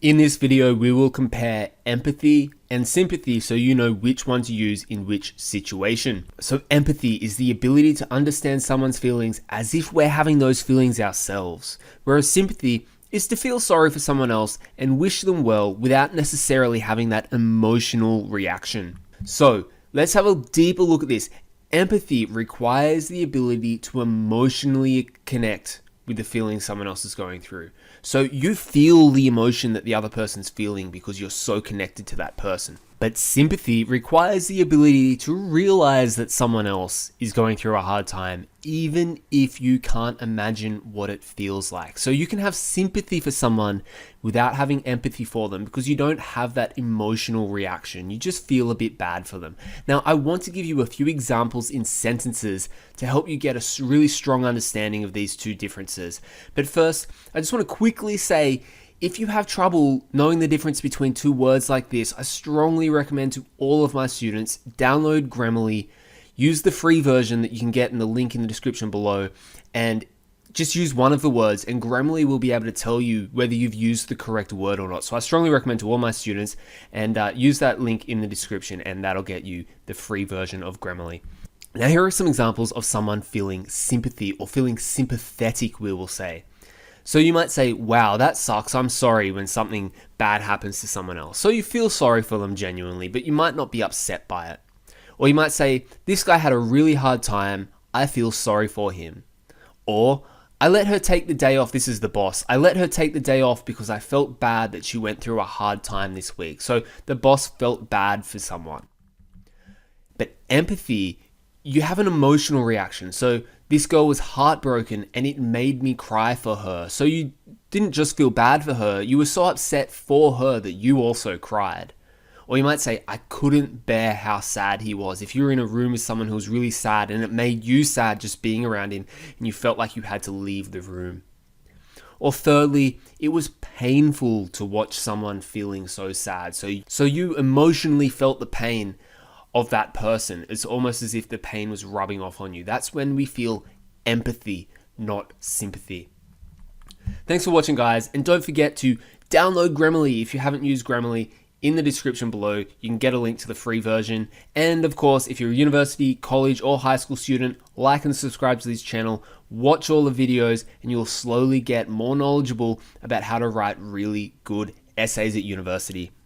In this video, we will compare empathy and sympathy so you know which one to use in which situation. So empathy is the ability to understand someone's feelings as if we're having those feelings ourselves, whereas sympathy is to feel sorry for someone else and wish them well without necessarily having that emotional reaction. So let's have a deeper look at this. Empathy requires the ability to emotionally connect with the feelings someone else is going through. So you feel the emotion that the other person's feeling because you're so connected to that person. But sympathy requires the ability to realize that someone else is going through a hard time, even if you can't imagine what it feels like. So you can have sympathy for someone without having empathy for them because you don't have that emotional reaction. You just feel a bit bad for them. Now, I want to give you a few examples in sentences to help you get a really strong understanding of these two differences. But first, I just want to quickly say, if you have trouble knowing the difference between two words like this, I strongly recommend to all of my students, download Grammarly, use the free version that you can get in the link in the description below, and just use one of the words, and Grammarly will be able to tell you whether you've used the correct word or not. So I strongly recommend to all my students, and use that link in the description, and that'll get you the free version of Grammarly. Now here are some examples of someone feeling sympathy or feeling sympathetic, we will say. So you might say, wow, that sucks. I'm sorry when something bad happens to someone else. So you feel sorry for them genuinely, but you might not be upset by it. Or you might say, this guy had a really hard time. I feel sorry for him. Or, I let her take the day off. This is the boss. I let her take the day off because I felt bad that she went through a hard time this week. So the boss felt bad for someone. But empathy, you have an emotional reaction. So this girl was heartbroken and it made me cry for her. So you didn't just feel bad for her, you were so upset for her that you also cried. Or you might say, I couldn't bear how sad he was. If you were in a room with someone who was really sad and it made you sad just being around him and you felt like you had to leave the room. Or thirdly, it was painful to watch someone feeling so sad. So you emotionally felt the pain of that person. It's almost as if the pain was rubbing off on you. That's when we feel empathy, not sympathy. Thanks for watching, guys, and don't forget to download Grammarly if you haven't used Grammarly. In the description below, you can get a link to the free version. And of course, if you're a university, college, or high school student, like and subscribe to this channel, watch all the videos, and you'll slowly get more knowledgeable about how to write really good essays at university.